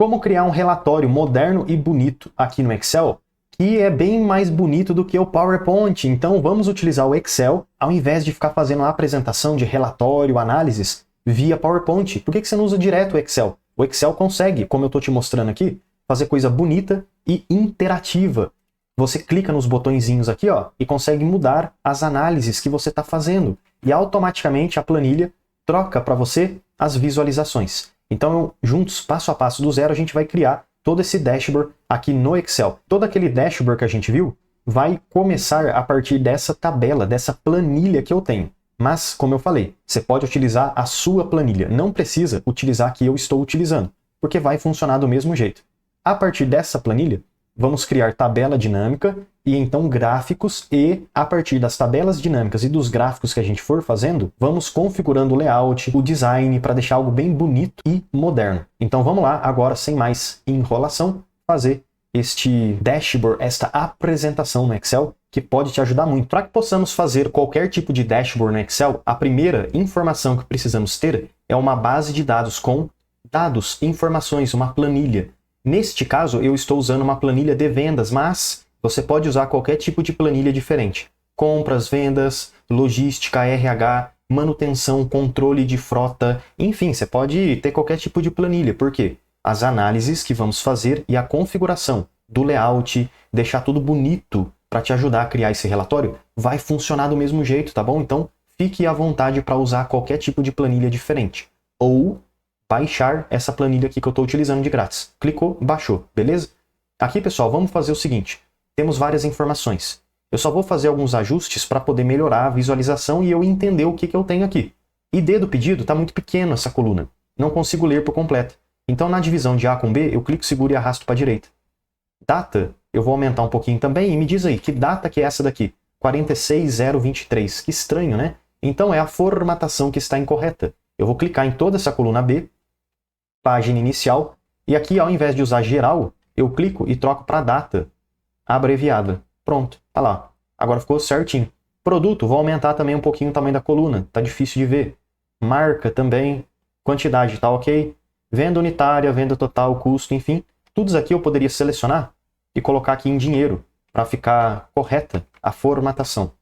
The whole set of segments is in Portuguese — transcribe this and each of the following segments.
Como criar um relatório moderno e bonito aqui no Excel, que é bem mais bonito do que o PowerPoint. Então vamos utilizar o Excel, ao invés de ficar fazendo a apresentação de relatório, análises, via PowerPoint. Por que você não usa direto o Excel? O Excel consegue, como eu estou te mostrando aqui, fazer coisa bonita e interativa. Você clica nos botõezinhos aqui, ó, e consegue mudar as análises que você está fazendo. E automaticamente a planilha troca para você as visualizações. Então, juntos, passo a passo do zero, a gente vai criar todo esse dashboard aqui no Excel. Todo aquele dashboard que a gente viu vai começar a partir dessa tabela, dessa planilha que eu tenho. Mas, como eu falei, você pode utilizar a sua planilha. Não precisa utilizar a que eu estou utilizando, porque vai funcionar do mesmo jeito. A partir dessa planilha, vamos criar tabela dinâmica e então gráficos, e a partir das tabelas dinâmicas e dos gráficos que a gente for fazendo, vamos configurando o layout, o design, para deixar algo bem bonito e moderno. Então vamos lá, agora sem mais enrolação, fazer este dashboard, esta apresentação no Excel, que pode te ajudar muito. Para que possamos fazer qualquer tipo de dashboard no Excel, a primeira informação que precisamos ter é uma base de dados com dados, informações, uma planilha. Neste caso, eu estou usando uma planilha de vendas, mas você pode usar qualquer tipo de planilha diferente. Compras, vendas, logística, RH, manutenção, controle de frota, enfim, você pode ter qualquer tipo de planilha. Por quê? As análises que vamos fazer e a configuração do layout, deixar tudo bonito para te ajudar a criar esse relatório, vai funcionar do mesmo jeito, tá bom? Então, fique à vontade para usar qualquer tipo de planilha diferente. Ou baixar essa planilha aqui que eu estou utilizando de grátis. Clicou, baixou, beleza? Aqui, pessoal, vamos fazer o seguinte. Temos várias informações. Eu só vou fazer alguns ajustes para poder melhorar a visualização e eu entender o que eu tenho aqui. ID do pedido está muito pequeno essa coluna. Não consigo ler por completo. Então, na divisão de A com B, eu clico, seguro e arrasto para a direita. Data, eu vou aumentar um pouquinho também e me diz aí, que data que é essa daqui? 46023. Que estranho, né? Então, é a formatação que está incorreta. Eu vou clicar em toda essa coluna B, página inicial, e aqui, ao invés de usar geral, eu clico e troco para data abreviada. Pronto, tá lá. Agora ficou certinho. Produto, vou aumentar também um pouquinho o tamanho da coluna, tá difícil de ver. Marca também, quantidade, tá ok? Venda unitária, venda total, custo, enfim. Tudo aqui eu poderia selecionar e colocar aqui em dinheiro, para ficar correta a formatação.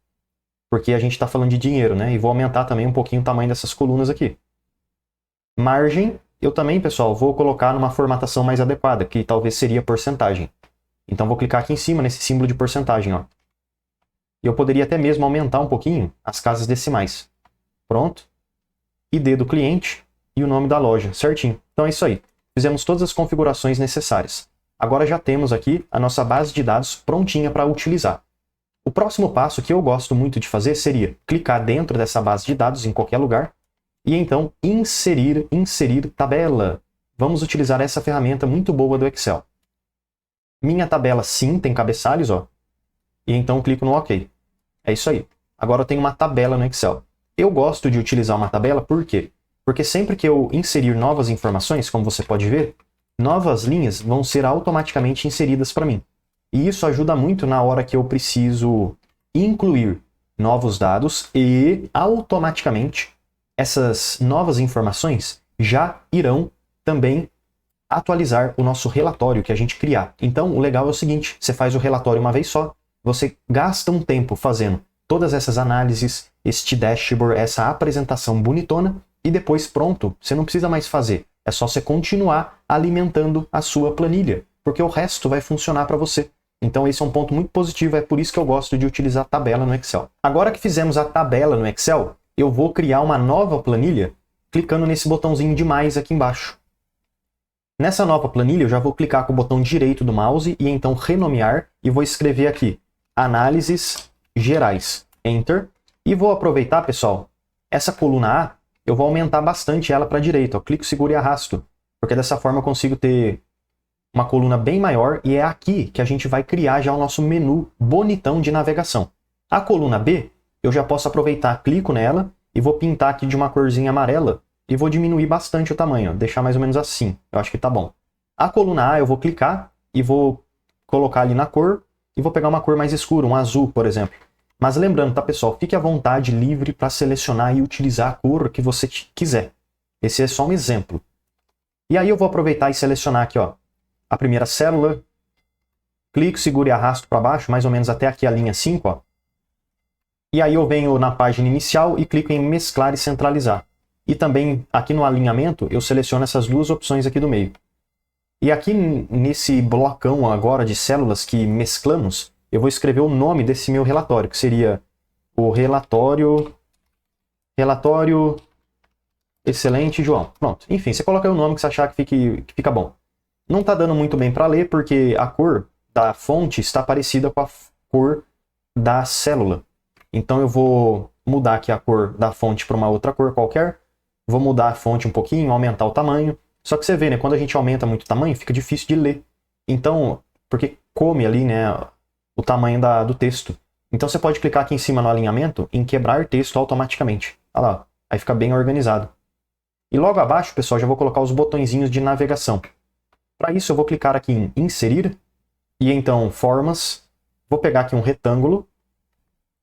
Porque a gente está falando de dinheiro, né? E vou aumentar também um pouquinho o tamanho dessas colunas aqui. Margem, eu também, pessoal, vou colocar numa formatação mais adequada, que talvez seria porcentagem. Então vou clicar aqui em cima nesse símbolo de porcentagem, ó. E eu poderia até mesmo aumentar um pouquinho as casas decimais. Pronto. ID do cliente e o nome da loja, certinho. Então é isso aí. Fizemos todas as configurações necessárias. Agora já temos aqui a nossa base de dados prontinha para utilizar. O próximo passo que eu gosto muito de fazer seria clicar dentro dessa base de dados em qualquer lugar e então inserir tabela. Vamos utilizar essa ferramenta muito boa do Excel. Minha tabela sim tem cabeçalhos, ó. E então clico no OK. É isso aí. Agora eu tenho uma tabela no Excel. Eu gosto de utilizar uma tabela por quê? Porque sempre que eu inserir novas informações, como você pode ver, novas linhas vão ser automaticamente inseridas para mim. E isso ajuda muito na hora que eu preciso incluir novos dados e automaticamente essas novas informações já irão também atualizar o nosso relatório que a gente criar. Então, o legal é o seguinte, você faz o relatório uma vez só, você gasta um tempo fazendo todas essas análises, este dashboard, essa apresentação bonitona, e depois pronto, você não precisa mais fazer. É só você continuar alimentando a sua planilha, porque o resto vai funcionar para você. Então esse é um ponto muito positivo, é por isso que eu gosto de utilizar a tabela no Excel. Agora que fizemos a tabela no Excel, eu vou criar uma nova planilha clicando nesse botãozinho de mais aqui embaixo. Nessa nova planilha eu já vou clicar com o botão direito do mouse e então renomear e vou escrever aqui análises gerais, Enter. E vou aproveitar, pessoal, essa coluna A, eu vou aumentar bastante ela para a direita, ó. Clico, seguro e arrasto, porque dessa forma eu consigo ter uma coluna bem maior e é aqui que a gente vai criar já o nosso menu bonitão de navegação. A coluna B, eu já posso aproveitar, clico nela e vou pintar aqui de uma corzinha amarela e vou diminuir bastante o tamanho, ó, deixar mais ou menos assim, eu acho que tá bom. A coluna A eu vou clicar e vou colocar ali na cor e vou pegar uma cor mais escura, um azul, por exemplo. Mas lembrando, tá, pessoal, fique à vontade, livre para selecionar e utilizar a cor que você quiser. Esse é só um exemplo. E aí eu vou aproveitar e selecionar aqui, ó, a primeira célula, clico, seguro e arrasto para baixo, mais ou menos até aqui a linha 5, ó. E aí eu venho na página inicial e clico em mesclar e centralizar. E também aqui no alinhamento eu seleciono essas duas opções aqui do meio. E aqui nesse blocão agora de células que mesclamos, eu vou escrever o nome desse meu relatório, que seria o relatório excelente, João. Pronto. Enfim, você coloca aí o nome que você achar que fica bom. Não está dando muito bem para ler porque a cor da fonte está parecida com a cor da célula. Então eu vou mudar aqui a cor da fonte para uma outra cor qualquer. Vou mudar a fonte um pouquinho, aumentar o tamanho. Só que você vê, né? Quando a gente aumenta muito o tamanho, fica difícil de ler. Então, porque come ali, né, o tamanho do texto. Então você pode clicar aqui em cima no alinhamento em quebrar texto automaticamente. Olha lá, aí fica bem organizado. E logo abaixo, pessoal, já vou colocar os botõezinhos de navegação. Para isso eu vou clicar aqui em inserir e então formas. Vou pegar aqui um retângulo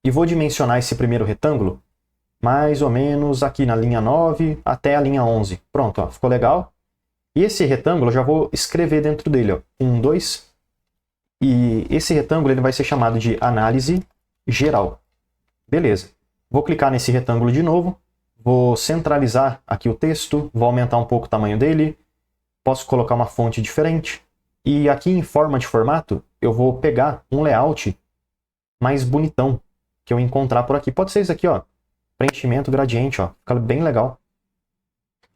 e vou dimensionar esse primeiro retângulo mais ou menos aqui na linha 9 até a linha 11. Pronto, ó, ficou legal. E esse retângulo eu já vou escrever dentro dele, ó, 1, 2. E esse retângulo ele vai ser chamado de análise geral. Beleza. Vou clicar nesse retângulo de novo. Vou centralizar aqui o texto. Vou aumentar um pouco o tamanho dele. Posso colocar uma fonte diferente. E aqui em forma de formato, eu vou pegar um layout mais bonitão que eu encontrar por aqui. Pode ser esse aqui, ó. Preenchimento gradiente, ó. Fica bem legal.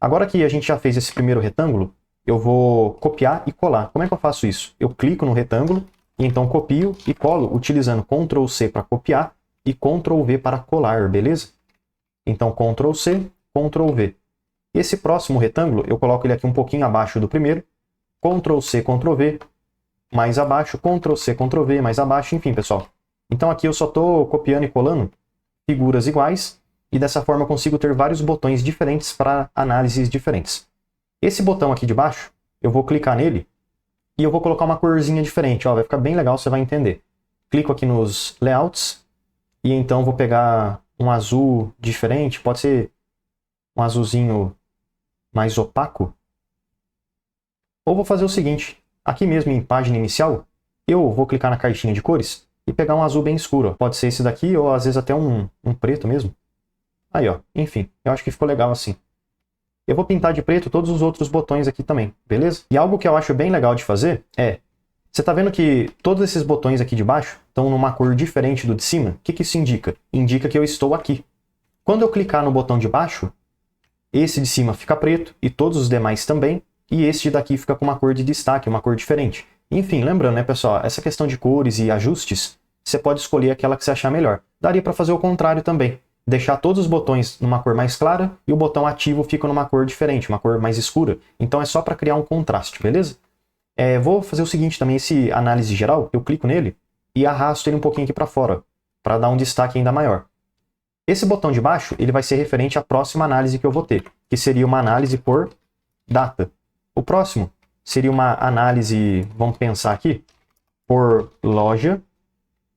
Agora que a gente já fez esse primeiro retângulo, eu vou copiar e colar. Como é que eu faço isso? Eu clico no retângulo e então copio e colo utilizando Ctrl C para copiar e Ctrl V para colar, beleza? Então Ctrl C, Ctrl V. Esse próximo retângulo, eu coloco ele aqui um pouquinho abaixo do primeiro. Ctrl C, Ctrl V, mais abaixo, Ctrl C, Ctrl V, mais abaixo, enfim, pessoal. Então aqui eu só estou copiando e colando figuras iguais e dessa forma eu consigo ter vários botões diferentes para análises diferentes. Esse botão aqui de baixo, eu vou clicar nele e eu vou colocar uma corzinha diferente, ó, vai ficar bem legal, você vai entender. Clico aqui nos layouts e então vou pegar um azul diferente, pode ser um azulzinho mais opaco. Ou vou fazer o seguinte, aqui mesmo em página inicial, eu vou clicar na caixinha de cores e pegar um azul bem escuro. Pode ser esse daqui ou às vezes até um preto mesmo. Aí, ó, enfim, eu acho que ficou legal assim. Eu vou pintar de preto todos os outros botões aqui também, beleza? E algo que eu acho bem legal de fazer é, você tá vendo que todos esses botões aqui de baixo estão numa cor diferente do de cima? O que isso indica? Indica que eu estou aqui. Quando eu clicar no botão de baixo, esse de cima fica preto e todos os demais também, e este daqui fica com uma cor de destaque, uma cor diferente. Enfim, lembrando, né, pessoal, essa questão de cores e ajustes, você pode escolher aquela que você achar melhor. Daria para fazer o contrário também. Deixar todos os botões numa cor mais clara e o botão ativo fica numa cor diferente, uma cor mais escura. Então é só para criar um contraste, beleza? Vou fazer o seguinte também, esse análise geral, eu clico nele e arrasto ele um pouquinho aqui para fora, para dar um destaque ainda maior. Esse botão de baixo, ele vai ser referente à próxima análise que eu vou ter, que seria uma análise por data. O próximo seria uma análise, vamos pensar aqui, por loja.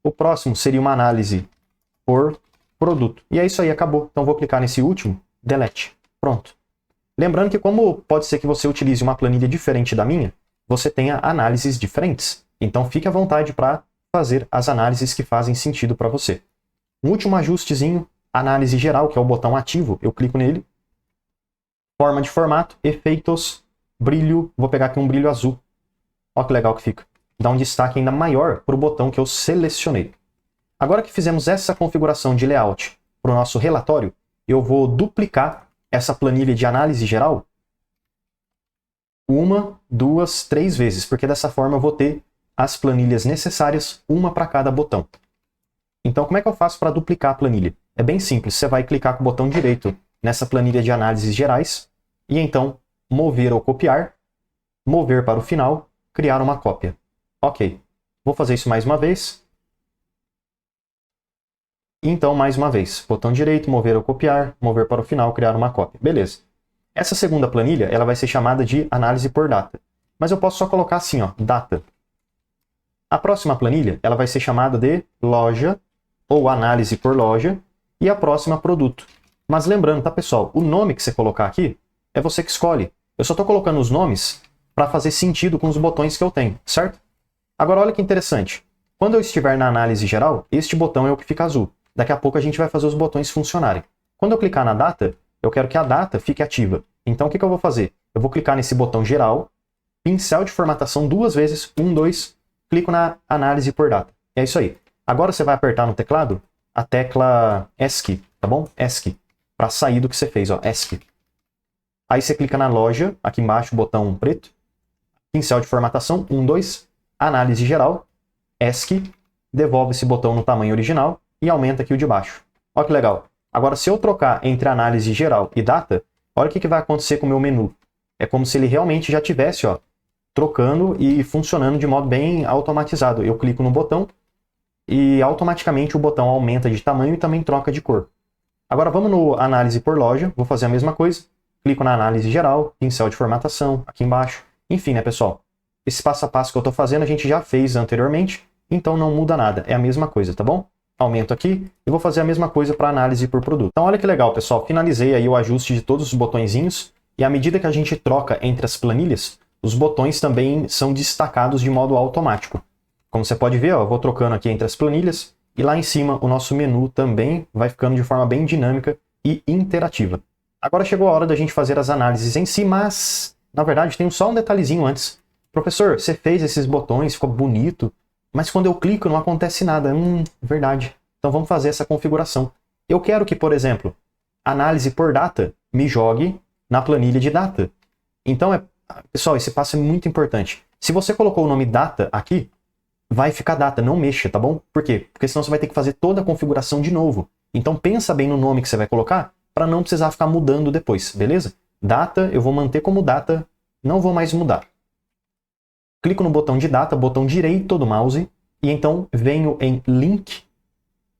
O próximo seria uma análise por produto. E é isso aí, acabou. Então vou clicar nesse último, delete. Pronto. Lembrando que como pode ser que você utilize uma planilha diferente da minha, você tenha análises diferentes. Então fique à vontade para fazer as análises que fazem sentido para você. Um último ajustezinho, análise geral, que é o botão ativo, eu clico nele. Forma de formato, efeitos, brilho, vou pegar aqui um brilho azul. Olha que legal que fica. Dá um destaque ainda maior para o botão que eu selecionei. Agora que fizemos essa configuração de layout para o nosso relatório, eu vou duplicar essa planilha de análise geral 1, 2, 3 vezes, porque dessa forma eu vou ter as planilhas necessárias, uma para cada botão. Então, como é que eu faço para duplicar a planilha? É bem simples, você vai clicar com o botão direito nessa planilha de análises gerais, e então mover ou copiar, mover para o final, criar uma cópia. Ok, vou fazer isso mais uma vez. Então, mais uma vez, botão direito, mover ou copiar, mover para o final, criar uma cópia. Beleza. Essa segunda planilha, ela vai ser chamada de análise por data. Mas eu posso só colocar assim, ó, data. A próxima planilha, ela vai ser chamada de loja, ou análise por loja, e a próxima produto. Mas lembrando, tá, pessoal, o nome que você colocar aqui, é você que escolhe. Eu só estou colocando os nomes para fazer sentido com os botões que eu tenho, certo? Agora olha que interessante. Quando eu estiver na análise geral, este botão é o que fica azul. Daqui a pouco a gente vai fazer os botões funcionarem. Quando eu clicar na data, eu quero que a data fique ativa. Então o que eu vou fazer? Eu vou clicar nesse botão geral, pincel de formatação 2 vezes, 1, 2, clico na análise por data. É isso aí. Agora você vai apertar no teclado a tecla ESC, tá bom? ESC, para sair do que você fez, ó, ESC. Aí você clica na loja, aqui embaixo, botão preto, pincel de formatação, 1, 2, análise geral, ESC, devolve esse botão no tamanho original e aumenta aqui o de baixo. Olha que legal. Agora, se eu trocar entre análise geral e data, olha o que vai acontecer com o meu menu. É como se ele realmente já tivesse, ó, trocando e funcionando de modo bem automatizado. Eu clico no botão e automaticamente o botão aumenta de tamanho e também troca de cor. Agora vamos no análise por loja, vou fazer a mesma coisa. Clico na análise geral, pincel de formatação, aqui embaixo. Enfim, né, pessoal? Esse passo a passo que eu estou fazendo a gente já fez anteriormente, então não muda nada, é a mesma coisa, tá bom? Aumento aqui e vou fazer a mesma coisa para análise por produto. Então olha que legal, pessoal, finalizei aí o ajuste de todos os botõezinhos e à medida que a gente troca entre as planilhas, os botões também são destacados de modo automático. Como você pode ver, ó, eu vou trocando aqui entre as planilhas e lá em cima o nosso menu também vai ficando de forma bem dinâmica e interativa. Agora chegou a hora da gente fazer as análises em si, mas na verdade tem só um detalhezinho antes. Professor, você fez esses botões, ficou bonito, mas quando eu clico não acontece nada. Verdade. Então vamos fazer essa configuração. Eu quero que, por exemplo, análise por data me jogue na planilha de data. Então, pessoal, esse passo é muito importante. Se você colocou o nome data aqui, vai ficar data, não mexa, tá bom? Por quê? Porque senão você vai ter que fazer toda a configuração de novo. Então pensa bem no nome que você vai colocar para não precisar ficar mudando depois, beleza? Data, eu vou manter como data, não vou mais mudar. Clico no botão de data, botão direito do mouse, e então venho em link.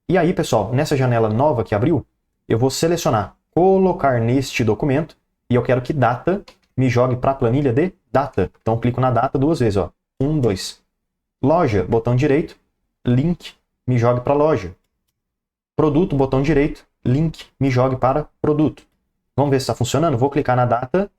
E aí, pessoal, nessa janela nova que abriu, eu vou selecionar colocar neste documento, e eu quero que data me jogue para a planilha de data. Então clico na data 2 vezes, ó. 1, 2. Loja, botão direito, link, me jogue para loja. Produto, botão direito, link, me jogue para produto. Vamos ver se está funcionando? Vou clicar na data.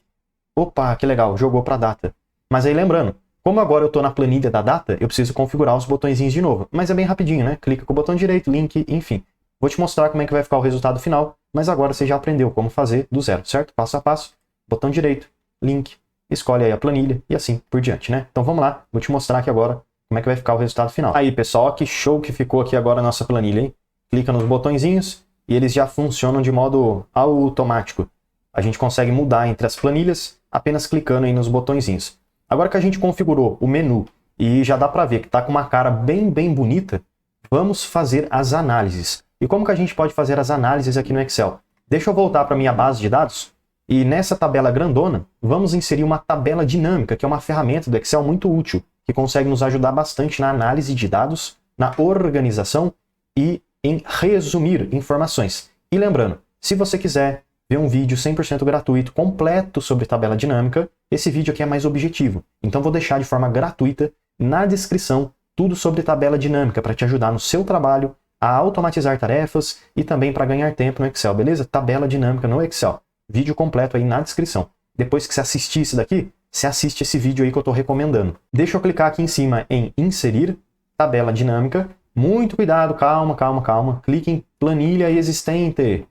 Opa, que legal, jogou para data. Mas aí lembrando, como agora eu estou na planilha da data, eu preciso configurar os botõezinhos de novo. Mas é bem rapidinho, né? Clica com o botão direito, link, enfim. Vou te mostrar como é que vai ficar o resultado final, mas agora você já aprendeu como fazer do zero, certo? Passo a passo, botão direito, link, escolhe aí a planilha e assim por diante, né? Então vamos lá, vou te mostrar aqui agora como é que vai ficar o resultado final. Aí, pessoal, que show que ficou aqui agora a nossa planilha, hein? Clica nos botõezinhos e eles já funcionam de modo automático. A gente consegue mudar entre as planilhas apenas clicando aí nos botõezinhos. Agora que a gente configurou o menu e já dá para ver que está com uma cara bem bonita, vamos fazer as análises. E como que a gente pode fazer as análises aqui no Excel? Deixa eu voltar para a minha base de dados e nessa tabela grandona, vamos inserir uma tabela dinâmica, que é uma ferramenta do Excel muito útil, que consegue nos ajudar bastante na análise de dados, na organização e em resumir informações. E lembrando, se você quiser ver um vídeo 100% gratuito, completo sobre tabela dinâmica, esse vídeo aqui é mais objetivo. Então vou deixar de forma gratuita na descrição tudo sobre tabela dinâmica para te ajudar no seu trabalho a automatizar tarefas e também para ganhar tempo no Excel, beleza? Tabela dinâmica no Excel. Vídeo completo aí na descrição. Depois que você assistir isso daqui, você assiste esse vídeo aí que eu estou recomendando. Deixa eu clicar aqui em cima em inserir tabela dinâmica. Muito cuidado, calma. Clique em planilha existente.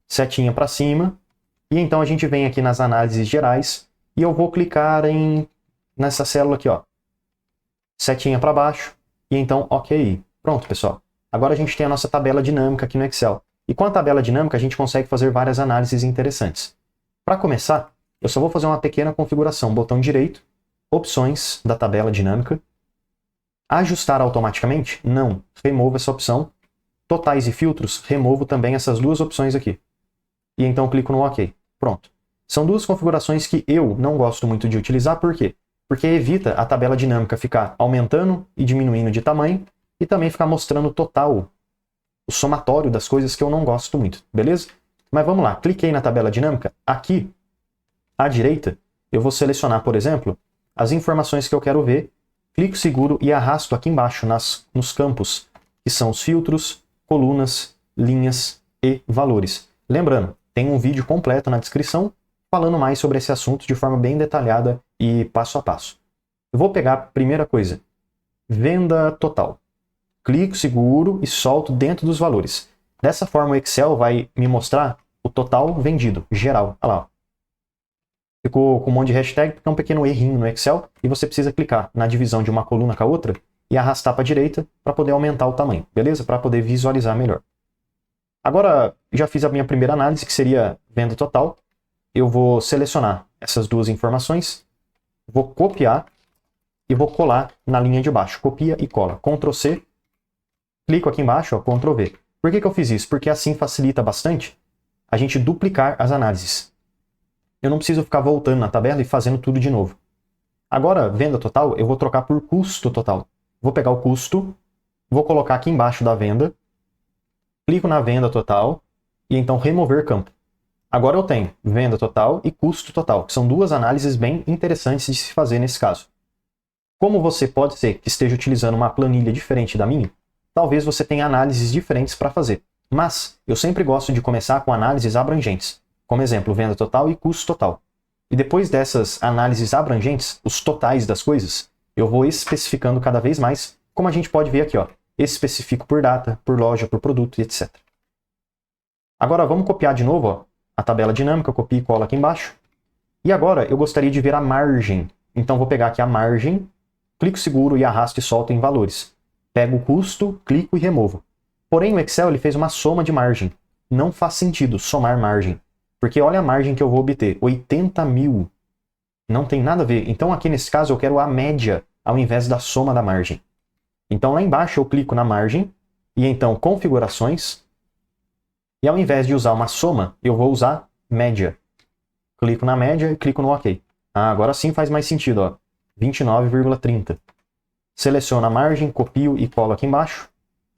Setinha para cima. E então a gente vem aqui nas análises gerais e eu vou clicar nessa célula aqui, ó. Setinha para baixo e então OK. Pronto, pessoal. Agora a gente tem a nossa tabela dinâmica aqui no Excel. E com a tabela dinâmica a gente consegue fazer várias análises interessantes. Para começar, eu só vou fazer uma pequena configuração. Botão direito, opções da tabela dinâmica. Ajustar automaticamente? Não. Removo essa opção. Totais e filtros? Removo também essas duas opções aqui. E então clico no OK. Pronto. São duas configurações que eu não gosto muito de utilizar. Por quê? Porque evita a tabela dinâmica ficar aumentando e diminuindo de tamanho e também ficar mostrando o total, o somatório das coisas que eu não gosto muito, beleza? Mas vamos lá. Cliquei na tabela dinâmica. Aqui, à direita, eu vou selecionar, por exemplo, as informações que eu quero ver. Clico seguro e arrasto aqui embaixo nos campos, que são os filtros, colunas, linhas e valores. Lembrando, tem um vídeo completo na descrição falando mais sobre esse assunto de forma bem detalhada e passo a passo. Eu vou pegar a primeira coisa, venda total. Clico, seguro e solto dentro dos valores. Dessa forma o Excel vai me mostrar o total vendido, geral. Olha lá. Ficou com um monte de hashtag porque é um pequeno errinho no Excel e você precisa clicar na divisão de uma coluna com a outra e arrastar para a direita para poder aumentar o tamanho, beleza? Para poder visualizar melhor. Agora, já fiz a minha primeira análise, que seria venda total. Eu vou selecionar essas duas informações, vou copiar e vou colar na linha de baixo. Copia e cola. Ctrl C, clico aqui embaixo, ó, Ctrl V. Por que eu fiz isso? Porque assim facilita bastante a gente duplicar as análises. Eu não preciso ficar voltando na tabela e fazendo tudo de novo. Agora, venda total, eu vou trocar por custo total. Vou pegar o custo, vou colocar aqui embaixo da venda, clico na venda total e então remover campo. Agora eu tenho venda total e custo total, que são duas análises bem interessantes de se fazer nesse caso. Como você pode ser que esteja utilizando uma planilha diferente da minha, talvez você tenha análises diferentes para fazer. Mas eu sempre gosto de começar com análises abrangentes, como exemplo, venda total e custo total. E depois dessas análises abrangentes, os totais das coisas, eu vou especificando cada vez mais, como a gente pode ver aqui, ó, especifico por data, por loja, por produto e etc. Agora vamos copiar de novo, ó, a tabela dinâmica, eu copio e colo aqui embaixo. E agora eu gostaria de ver a margem. Então vou pegar aqui a margem, clico seguro e arrasto e solto em valores. Pego o custo, clico e removo. Porém o Excel ele fez uma soma de margem. Não faz sentido somar margem. Porque olha a margem que eu vou obter, 80 mil. Não tem nada a ver. Então aqui nesse caso eu quero a média ao invés da soma da margem. Então lá embaixo eu clico na margem e então configurações. E ao invés de usar uma soma, eu vou usar média. Clico na média e clico no OK. Ah, agora sim faz mais sentido, ó. 29,30. Seleciono a margem, copio e colo aqui embaixo.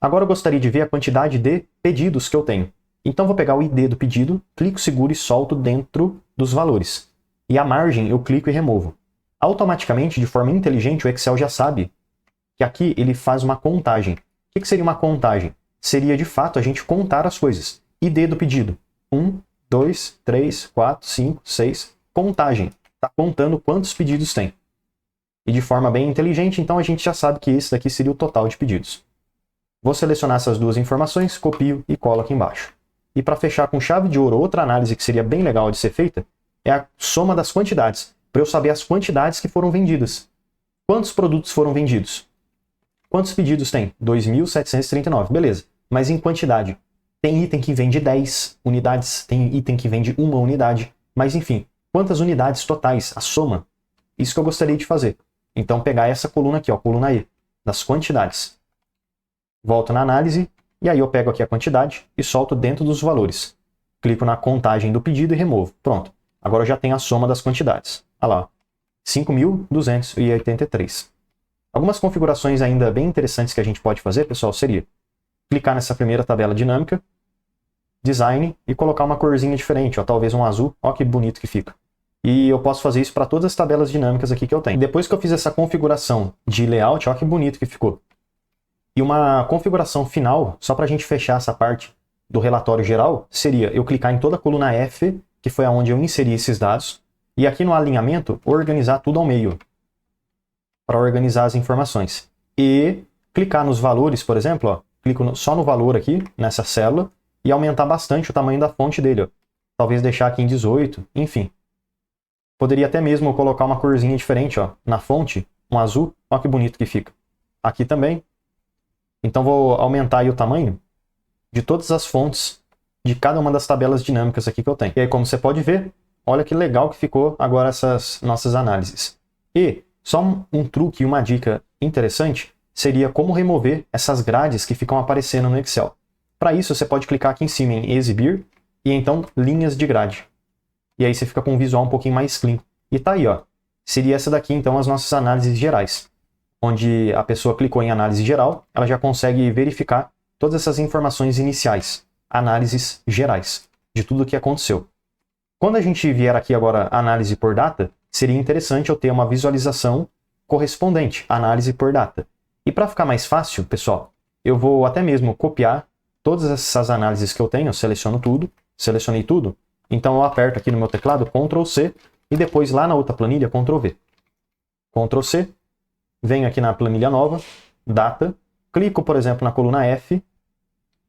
Agora eu gostaria de ver a quantidade de pedidos que eu tenho. Então vou pegar o ID do pedido, clico seguro e solto dentro dos valores. E a margem eu clico e removo. Automaticamente, de forma inteligente, o Excel já sabe que aqui ele faz uma contagem. O que seria uma contagem? Seria de fato a gente contar as coisas. ID do pedido. 1, 2, 3, 4, 5, 6. Contagem. Está contando quantos pedidos tem. E de forma bem inteligente, então a gente já sabe que esse daqui seria o total de pedidos. Vou selecionar essas duas informações, copio e colo aqui embaixo. E para fechar com chave de ouro, outra análise que seria bem legal de ser feita é a soma das quantidades, para eu saber as quantidades que foram vendidas. Quantos produtos foram vendidos? Quantos pedidos tem? 2.739, beleza. Mas em quantidade? Tem item que vende 10 unidades, tem item que vende 1 unidade, mas enfim, quantas unidades totais? A soma? Isso que eu gostaria de fazer. Então pegar essa coluna aqui, ó, coluna E, das quantidades. Volto na análise, e aí eu pego aqui a quantidade e solto dentro dos valores. Clico na contagem do pedido e removo. Pronto. Agora eu já tenho a soma das quantidades. Olha lá, 5.283. Algumas configurações ainda bem interessantes que a gente pode fazer, pessoal, seria clicar nessa primeira tabela dinâmica, design, e colocar uma corzinha diferente, ó, talvez um azul. Ó que bonito que fica. E eu posso fazer isso para todas as tabelas dinâmicas aqui que eu tenho. Depois que eu fiz essa configuração de layout, ó que bonito que ficou. E uma configuração final, só para a gente fechar essa parte do relatório geral, seria eu clicar em toda a coluna F, que foi aonde eu inseri esses dados, e aqui no alinhamento, organizar tudo ao meio, para organizar as informações. E clicar nos valores, por exemplo, ó, clico só no valor aqui, nessa célula, e aumentar bastante o tamanho da fonte dele. Ó. Talvez deixar aqui em 18, enfim. Poderia até mesmo colocar uma corzinha diferente, ó, na fonte, um azul, olha que bonito que fica. Aqui também. Então vou aumentar aí o tamanho de todas as fontes de cada uma das tabelas dinâmicas aqui que eu tenho. E aí, como você pode ver, olha que legal que ficou agora essas nossas análises. E só um truque e uma dica interessante seria como remover essas grades que ficam aparecendo no Excel. Para isso, você pode clicar aqui em cima em exibir e então linhas de grade. E aí você fica com um visual um pouquinho mais clean. E tá aí, ó. Seria essa daqui então as nossas análises gerais. Onde a pessoa clicou em análise geral, ela já consegue verificar todas essas informações iniciais, análises gerais, de tudo o que aconteceu. Quando a gente vier aqui agora análise por data, seria interessante eu ter uma visualização correspondente, análise por data. E para ficar mais fácil, pessoal, eu vou até mesmo copiar todas essas análises que eu tenho, eu seleciono tudo, selecionei tudo, Então eu aperto aqui no meu teclado Ctrl C e depois lá na outra planilha Ctrl V. Ctrl C, venho aqui na planilha nova, data, clico, por exemplo, na coluna F,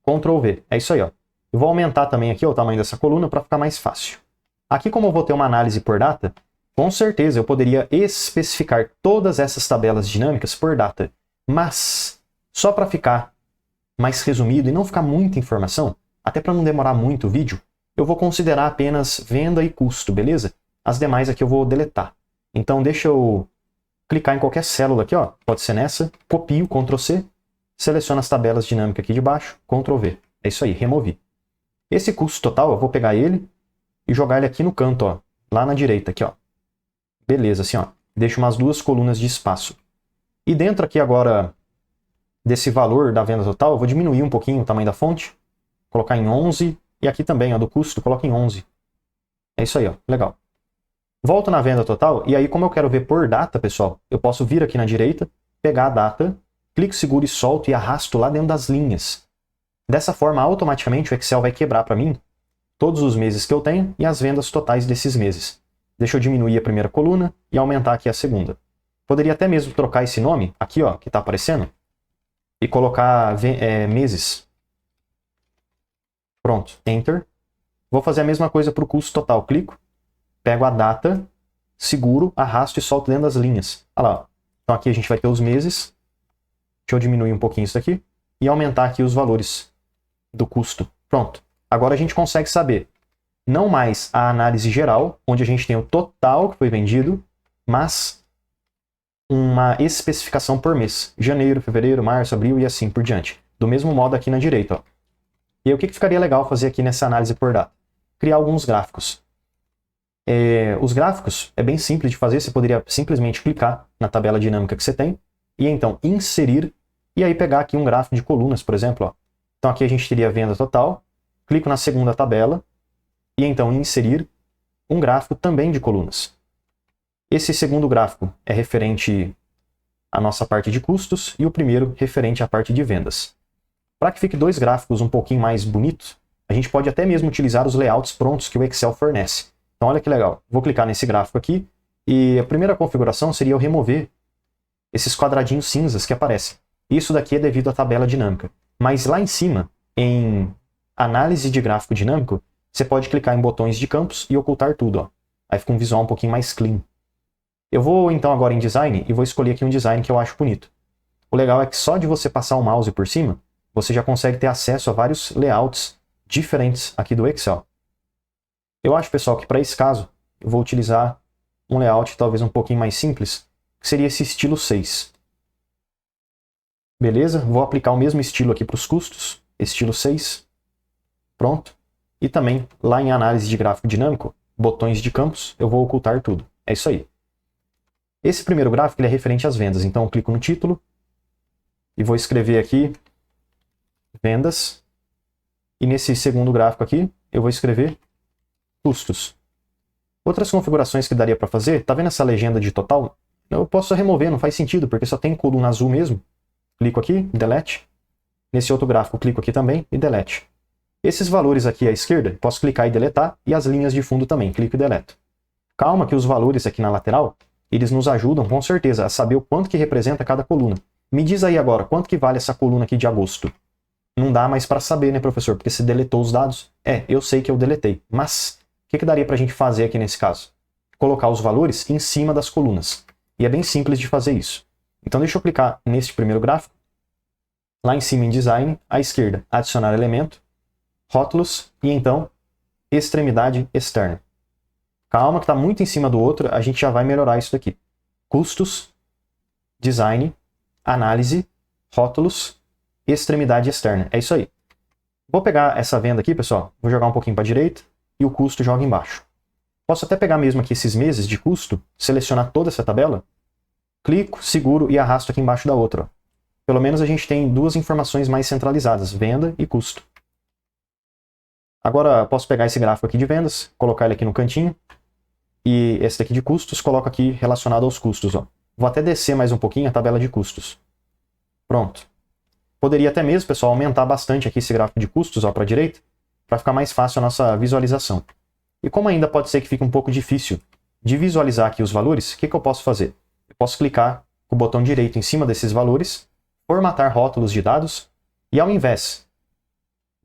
Ctrl V. É isso aí, ó. Eu vou aumentar também aqui ó, o tamanho dessa coluna para ficar mais fácil. Aqui, como eu vou ter uma análise por data, com certeza eu poderia especificar todas essas tabelas dinâmicas por data. Mas, só para ficar mais resumido e não ficar muita informação, até para não demorar muito o vídeo, eu vou considerar apenas venda e custo, beleza? As demais aqui eu vou deletar. Então deixa eu clicar em qualquer célula aqui, ó, pode ser nessa, copio, Ctrl C, seleciono as tabelas dinâmicas aqui de baixo, Ctrl V. É isso aí, removi. Esse custo total, eu vou pegar ele e jogar ele aqui no canto, ó, lá na direita, aqui, ó. Beleza, assim, ó. Deixo umas 2 colunas de espaço. E dentro aqui agora desse valor da venda total, eu vou diminuir um pouquinho o tamanho da fonte, colocar em 11, e aqui também, ó, do custo, coloca em 11. É isso aí, ó, legal. Volto na venda total, e aí como eu quero ver por data, pessoal, eu posso vir aqui na direita, pegar a data, clico, seguro e solto e arrasto lá dentro das linhas. Dessa forma, automaticamente o Excel vai quebrar para mim todos os meses que eu tenho e as vendas totais desses meses. Deixa eu diminuir a primeira coluna e aumentar aqui a segunda. Poderia até mesmo trocar esse nome, aqui ó, que está aparecendo, e colocar meses. Pronto, Enter. Vou fazer a mesma coisa para o custo total. Clico, pego a data, seguro, arrasto e solto dentro das linhas. Olha lá. Então aqui a gente vai ter os meses. Deixa eu diminuir um pouquinho isso aqui e aumentar aqui os valores do custo. Pronto. Agora a gente consegue saber não mais a análise geral, onde a gente tem o total que foi vendido, mas uma especificação por mês. Janeiro, fevereiro, março, abril e assim por diante. Do mesmo modo aqui na direita. Ó. E aí o que ficaria legal fazer aqui nessa análise por data? Criar alguns gráficos. Os gráficos é bem simples de fazer, você poderia simplesmente clicar na tabela dinâmica que você tem, e então inserir, e aí pegar aqui um gráfico de colunas, por exemplo. Ó. Então aqui a gente teria a venda total, clico na segunda tabela, e então inserir um gráfico também de colunas. Esse segundo gráfico é referente à nossa parte de custos, e o primeiro referente à parte de vendas. Para que fique 2 gráficos um pouquinho mais bonitos, a gente pode até mesmo utilizar os layouts prontos que o Excel fornece. Então olha que legal, vou clicar nesse gráfico aqui, e a primeira configuração seria eu remover esses quadradinhos cinzas que aparecem. Isso daqui é devido à tabela dinâmica. Mas lá em cima, em análise de gráfico dinâmico, você pode clicar em botões de campos e ocultar tudo. Ó. Aí fica um visual um pouquinho mais clean. Eu vou então agora em design e vou escolher aqui um design que eu acho bonito. O legal é que só de você passar o mouse por cima, você já consegue ter acesso a vários layouts diferentes aqui do Excel. Eu acho, pessoal, que para esse caso, eu vou utilizar um layout talvez um pouquinho mais simples, que seria esse estilo 6. Beleza? Vou aplicar o mesmo estilo aqui para os custos, estilo 6. Pronto. E também, lá em análise de gráfico dinâmico, botões de campos, eu vou ocultar tudo. É isso aí. Esse primeiro gráfico ele é referente às vendas, então eu clico no título e vou escrever aqui vendas. E nesse segundo gráfico aqui, eu vou escrever custos. Outras configurações que daria para fazer, tá vendo essa legenda de total? Eu posso remover, não faz sentido, porque só tem coluna azul mesmo. Clico aqui, delete. Nesse outro gráfico, clico aqui também e delete. Esses valores aqui à esquerda, posso clicar e deletar, e as linhas de fundo também, clico e deleto. Calma que os valores aqui na lateral, eles nos ajudam com certeza a saber o quanto que representa cada coluna. Me diz aí agora, quanto que vale essa coluna aqui de agosto? Não dá mais para saber, né, professor? Porque você deletou os dados. Eu sei que eu deletei, mas o que daria para a gente fazer aqui nesse caso? Colocar os valores em cima das colunas. E é bem simples de fazer isso. Então deixa eu clicar neste primeiro gráfico. Lá em cima em Design, à esquerda, adicionar elemento, rótulos e então extremidade externa. Calma que está muito em cima do outro, a gente já vai melhorar isso daqui. Custos, Design, Análise, Rótulos, Extremidade externa. É isso aí. Vou pegar essa venda aqui, pessoal, vou jogar um pouquinho para a direita e o custo joga embaixo. Posso até pegar mesmo aqui esses meses de custo, selecionar toda essa tabela, clico, seguro e arrasto aqui embaixo da outra. Ó. Pelo menos a gente tem 2 informações mais centralizadas, venda e custo. Agora posso pegar esse gráfico aqui de vendas, colocar ele aqui no cantinho, e esse daqui de custos, coloco aqui relacionado aos custos. Ó. Vou até descer mais um pouquinho a tabela de custos. Pronto. Poderia até mesmo, pessoal, aumentar bastante aqui esse gráfico de custos para a direita, para ficar mais fácil a nossa visualização. E como ainda pode ser que fique um pouco difícil de visualizar aqui os valores, o que eu posso fazer? Eu posso clicar com o botão direito em cima desses valores, formatar rótulos de dados, e ao invés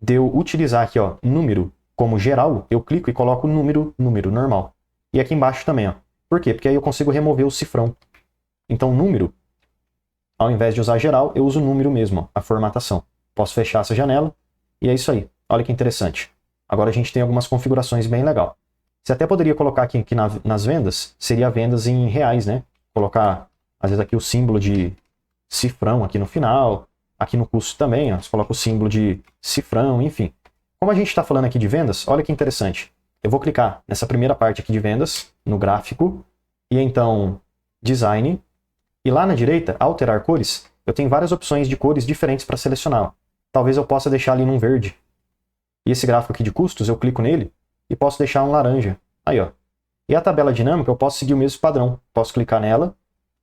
de eu utilizar aqui, ó, número como geral, eu clico e coloco número normal. E aqui embaixo também, ó. Por quê? Porque aí eu consigo remover o cifrão. Então, número, ao invés de usar geral, eu uso número mesmo, ó, a formatação. Posso fechar essa janela, e é isso aí. Olha que interessante. Agora a gente tem algumas configurações bem legal. Você até poderia colocar aqui nas vendas, seria vendas em reais, né? Colocar, às vezes, aqui o símbolo de cifrão aqui no final, aqui no custo também, ó, você coloca o símbolo de cifrão, enfim. Como a gente está falando aqui de vendas, olha que interessante. Eu vou clicar nessa primeira parte aqui de vendas, no gráfico, e então design, e lá na direita, alterar cores, eu tenho várias opções de cores diferentes para selecionar. Talvez eu possa deixar ali num verde. E esse gráfico aqui de custos, eu clico nele e posso deixar um laranja. Aí, ó. E a tabela dinâmica, eu posso seguir o mesmo padrão. Posso clicar nela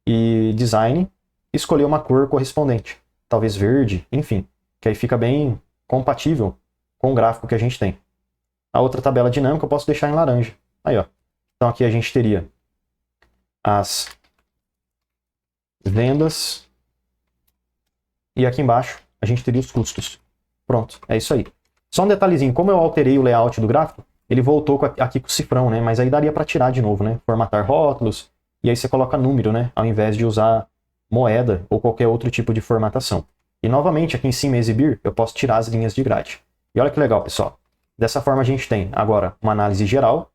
e design, escolher uma cor correspondente. Talvez verde, enfim. Que aí fica bem compatível com o gráfico que a gente tem. A outra tabela dinâmica eu posso deixar em laranja. Aí, ó. Então aqui a gente teria as vendas e aqui embaixo a gente teria os custos. Pronto, é isso aí. Só um detalhezinho, como eu alterei o layout do gráfico, ele voltou aqui com o cifrão, né? Mas aí daria para tirar de novo, né? Formatar rótulos, e aí você coloca número, né? Ao invés de usar moeda ou qualquer outro tipo de formatação. E novamente, aqui em cima, exibir, eu posso tirar as linhas de grade. E olha que legal, pessoal. Dessa forma a gente tem agora uma análise geral,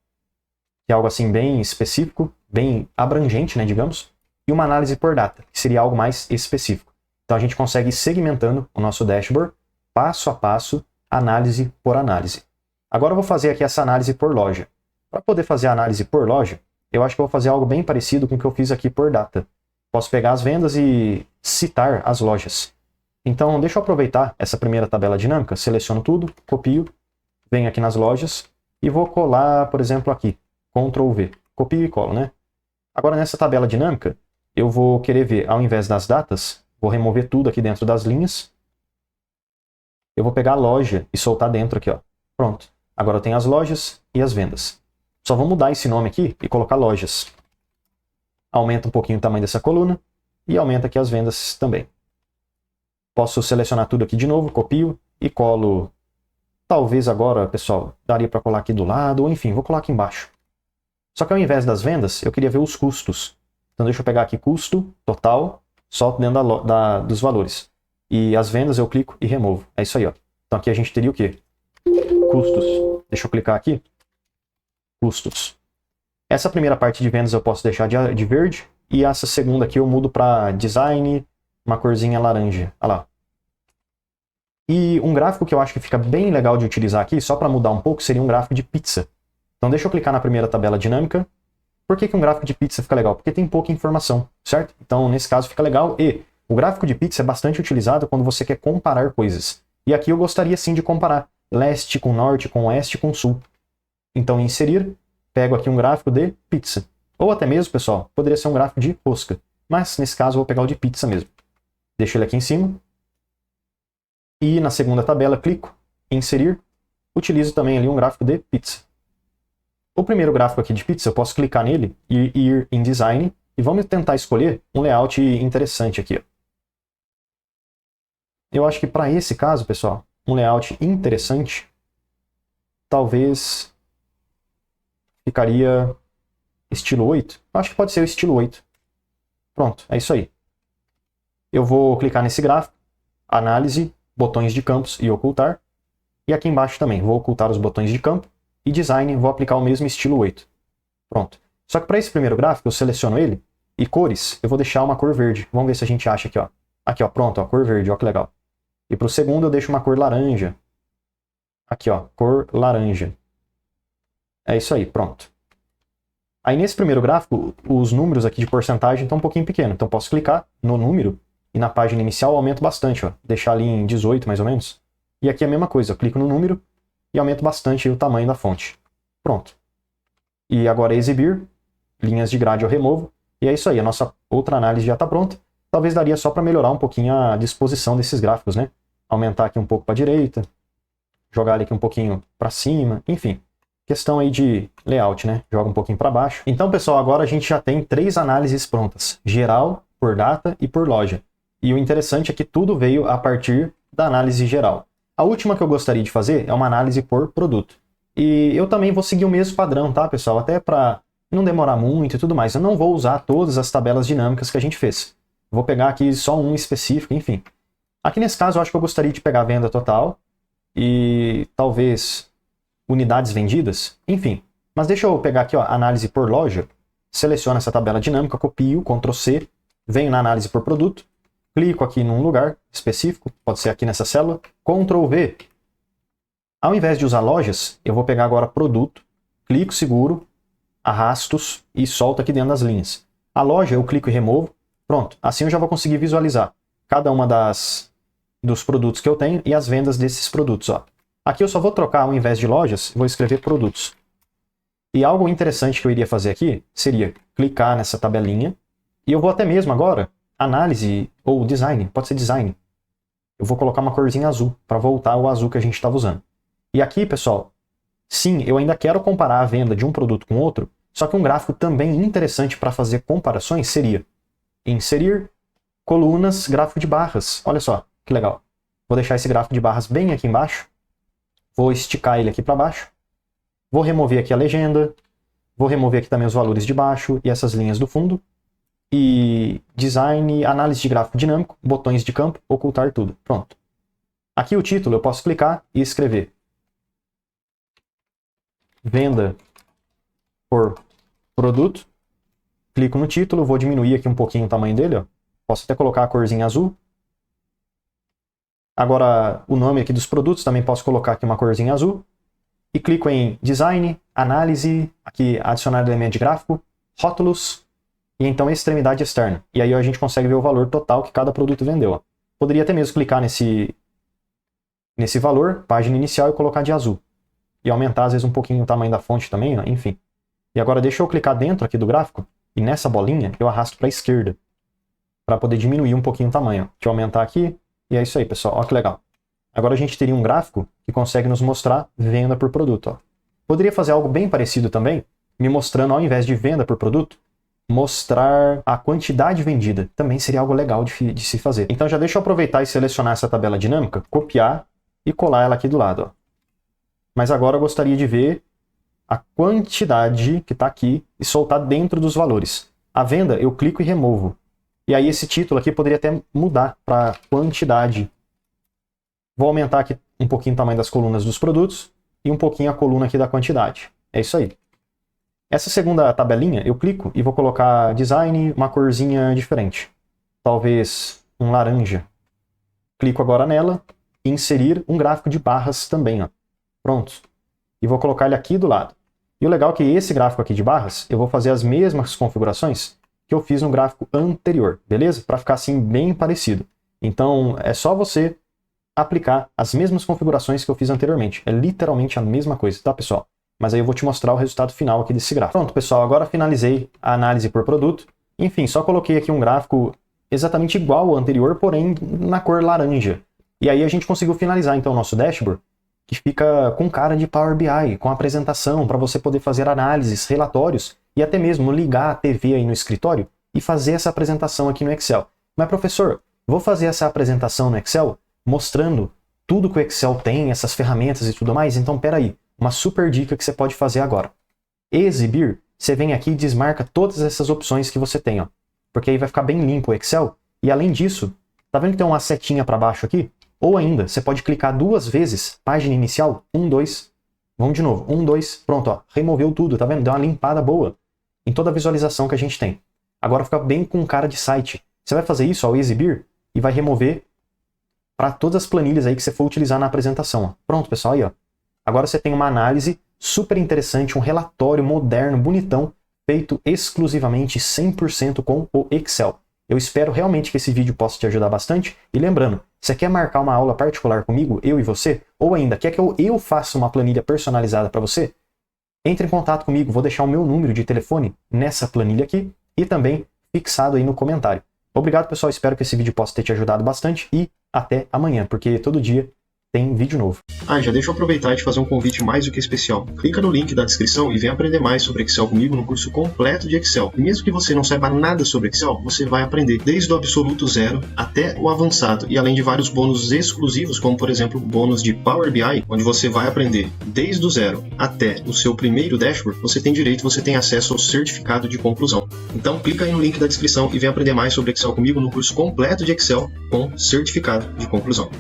que é algo assim bem específico, bem abrangente, né, digamos, e uma análise por data, que seria algo mais específico. Então a gente consegue ir segmentando o nosso dashboard, passo a passo, análise por análise. Agora eu vou fazer aqui essa análise por loja. Para poder fazer a análise por loja, eu acho que eu vou fazer algo bem parecido com o que eu fiz aqui por data. Posso pegar as vendas e citar as lojas. Então, deixa eu aproveitar essa primeira tabela dinâmica, seleciono tudo, copio, venho aqui nas lojas e vou colar, por exemplo, aqui, Ctrl V. Copio e colo, né? Agora, nessa tabela dinâmica, eu vou querer ver, ao invés das datas, vou remover tudo aqui dentro das linhas. Eu vou pegar a loja e soltar dentro aqui, ó. Pronto. Agora eu tenho as lojas e as vendas. Só vou mudar esse nome aqui e colocar lojas. Aumenta um pouquinho o tamanho dessa coluna e aumenta aqui as vendas também. Posso selecionar tudo aqui de novo, copio e colo. Talvez agora, pessoal, daria para colar aqui do lado, ou enfim, vou colar aqui embaixo. Só que ao invés das vendas, eu queria ver os custos. Então deixa eu pegar aqui custo total, só dentro dos valores. E as vendas eu clico e removo. É isso aí, ó. Então aqui a gente teria o quê? Custos. Deixa eu clicar aqui. Custos. Essa primeira parte de vendas eu posso deixar de verde. E essa segunda aqui eu mudo para design, uma corzinha laranja. Olha lá. E um gráfico que eu acho que fica bem legal de utilizar aqui, só para mudar um pouco, seria um gráfico de pizza. Então deixa eu clicar na primeira tabela dinâmica. Por que um gráfico de pizza fica legal? Porque tem pouca informação, certo? Então nesse caso fica legal. E o gráfico de pizza é bastante utilizado quando você quer comparar coisas. E aqui eu gostaria sim de comparar leste com norte, com oeste com sul. Então inserir, pego aqui um gráfico de pizza. Ou até mesmo, pessoal, poderia ser um gráfico de rosca. Mas nesse caso eu vou pegar o de pizza mesmo. Deixo ele aqui em cima. E na segunda tabela clico em inserir. Utilizo também ali um gráfico de pizza. O primeiro gráfico aqui de pizza, eu posso clicar nele e ir em design. E vamos tentar escolher um layout interessante aqui, ó. Eu acho que para esse caso, pessoal, um layout interessante, talvez ficaria estilo 8. Eu acho que pode ser o estilo 8. Pronto, é isso aí. Eu vou clicar nesse gráfico, análise, botões de campos e ocultar. E aqui embaixo também, vou ocultar os botões de campo. E design, vou aplicar o mesmo estilo 8. Pronto. Só que para esse primeiro gráfico, eu seleciono ele. E cores, eu vou deixar uma cor verde. Vamos ver se a gente acha aqui, ó. Aqui, ó, pronto, ó, cor verde, ó que legal. E para o segundo eu deixo uma cor laranja. Aqui, ó, cor laranja. É isso aí, pronto. Aí nesse primeiro gráfico, os números aqui de porcentagem estão um pouquinho pequenos. Então posso clicar no número e na página inicial eu aumento bastante, ó. Deixar ali em 18 mais ou menos. E aqui é a mesma coisa, eu clico no número e aumento bastante o tamanho da fonte. Pronto. E agora exibir, linhas de grade eu removo. E é isso aí, a nossa outra análise já está pronta. Talvez daria só para melhorar um pouquinho a disposição desses gráficos, né? Aumentar aqui um pouco para a direita, jogar ele aqui um pouquinho para cima, enfim. questão aí de layout, né? Joga um pouquinho para baixo. Então, pessoal, agora a gente já tem 3 análises prontas. Geral, por data e por loja. E o interessante é que tudo veio a partir da análise geral. A última que eu gostaria de fazer é uma análise por produto. E eu também vou seguir o mesmo padrão, tá, pessoal? Até para não demorar muito e tudo mais. Eu não vou usar todas as tabelas dinâmicas que a gente fez. Vou pegar aqui só um específico, enfim. Aqui nesse caso, eu acho que eu gostaria de pegar a venda total e talvez unidades vendidas, enfim. Mas deixa eu pegar aqui, ó, análise por loja, seleciono essa tabela dinâmica, copio, Ctrl C, venho na análise por produto, clico aqui num lugar específico, pode ser aqui nessa célula, Ctrl V. Ao invés de usar lojas, eu vou pegar agora produto, clico, seguro, arrastos e solto aqui dentro das linhas. A loja eu clico e removo, pronto. Assim eu já vou conseguir visualizar cada uma dos produtos que eu tenho e as vendas desses produtos, ó. Aqui eu só vou trocar, ao invés de lojas, vou escrever produtos. E algo interessante que eu iria fazer aqui seria clicar nessa tabelinha e eu vou até mesmo agora, análise ou design, pode ser design. Eu vou colocar uma corzinha azul para voltar ao azul que a gente estava usando. E aqui, pessoal, sim, eu ainda quero comparar a venda de um produto com outro, só que um gráfico também interessante para fazer comparações seria inserir colunas, gráfico de barras. Olha só, que legal. Vou deixar esse gráfico de barras bem aqui embaixo. Vou esticar ele aqui para baixo. Vou remover aqui a legenda. Vou remover aqui também os valores de baixo e essas linhas do fundo. E design, análise de gráfico dinâmico, botões de campo, ocultar tudo. Pronto. Aqui o título eu posso clicar e escrever venda por produto. Clico no título, vou diminuir aqui um pouquinho o tamanho dele, ó. Posso até colocar a corzinha azul. Agora, o nome aqui dos produtos, também posso colocar aqui uma corzinha azul. E clico em Design, Análise, aqui adicionar elemento de gráfico, Rótulos, e então Extremidade Externa. E aí a gente consegue ver o valor total que cada produto vendeu, ó. Poderia até mesmo clicar nesse valor, página inicial, e colocar de azul. E aumentar, às vezes, um pouquinho o tamanho da fonte também, ó, enfim. E agora deixa eu clicar dentro aqui do gráfico, e nessa bolinha eu arrasto para a esquerda, para poder diminuir um pouquinho o tamanho. Deixa eu aumentar aqui. E é isso aí, pessoal. Ó que legal. Agora a gente teria um gráfico que consegue nos mostrar venda por produto, ó. Poderia fazer algo bem parecido também, me mostrando, ao invés de venda por produto, mostrar a quantidade vendida. Também seria algo legal de se fazer. Então já deixa eu aproveitar e selecionar essa tabela dinâmica, copiar e colar ela aqui do lado, ó. Mas agora eu gostaria de ver a quantidade que está aqui e soltar dentro dos valores. A venda eu clico e removo. E aí esse título aqui poderia até mudar para quantidade. Vou aumentar aqui um pouquinho o tamanho das colunas dos produtos e um pouquinho a coluna aqui da quantidade. É isso aí. Essa segunda tabelinha eu clico e vou colocar design, uma corzinha diferente. Talvez um laranja. Clico agora nela e inserir um gráfico de barras também, ó. Pronto. E vou colocar ele aqui do lado. E o legal é que esse gráfico aqui de barras, eu vou fazer as mesmas configurações que eu fiz no gráfico anterior, beleza? Para ficar assim bem parecido. Então é só você aplicar as mesmas configurações que eu fiz anteriormente. É literalmente a mesma coisa, tá, pessoal? Mas aí eu vou te mostrar o resultado final aqui desse gráfico. Pronto, pessoal, agora finalizei a análise por produto. Enfim, só coloquei aqui um gráfico exatamente igual ao anterior, porém na cor laranja. E aí a gente conseguiu finalizar então o nosso dashboard, que fica com cara de Power BI, com apresentação, para você poder fazer análises, relatórios, e até mesmo ligar a TV aí no escritório e fazer essa apresentação aqui no Excel. Mas, professor, vou fazer essa apresentação no Excel mostrando tudo que o Excel tem, essas ferramentas e tudo mais? Então, peraí, uma super dica que você pode fazer agora. Exibir, você vem aqui e desmarca todas essas opções que você tem, ó, porque aí vai ficar bem limpo o Excel. E além disso, tá vendo que tem uma setinha para baixo aqui? Ou ainda, você pode clicar 2 vezes, página inicial, 1, 2, vamos de novo, 1, 2, pronto, ó, removeu tudo, tá vendo? Deu uma limpada boa em toda a visualização que a gente tem. Agora fica bem com cara de site. Você vai fazer isso ao exibir e vai remover para todas as planilhas aí que você for utilizar na apresentação, ó. Pronto, pessoal, aí, ó. Agora você tem uma análise super interessante, um relatório moderno, bonitão, feito exclusivamente 100% com o Excel. Eu espero realmente que esse vídeo possa te ajudar bastante. E lembrando, você quer marcar uma aula particular comigo, eu e você? Ou ainda, quer que eu faça uma planilha personalizada para você? Entre em contato comigo, vou deixar o meu número de telefone nessa planilha aqui e também fixado aí no comentário. Obrigado, pessoal, espero que esse vídeo possa ter te ajudado bastante e até amanhã, porque todo dia tem vídeo novo. Já deixa eu aproveitar e te fazer um convite mais do que especial. Clica no link da descrição e vem aprender mais sobre Excel comigo no curso completo de Excel. E mesmo que você não saiba nada sobre Excel, você vai aprender desde o absoluto zero até o avançado. E além de vários bônus exclusivos, como por exemplo o bônus de Power BI, onde você vai aprender desde o zero até o seu primeiro dashboard, você tem acesso ao certificado de conclusão. Então clica aí no link da descrição e vem aprender mais sobre Excel comigo no curso completo de Excel com certificado de conclusão.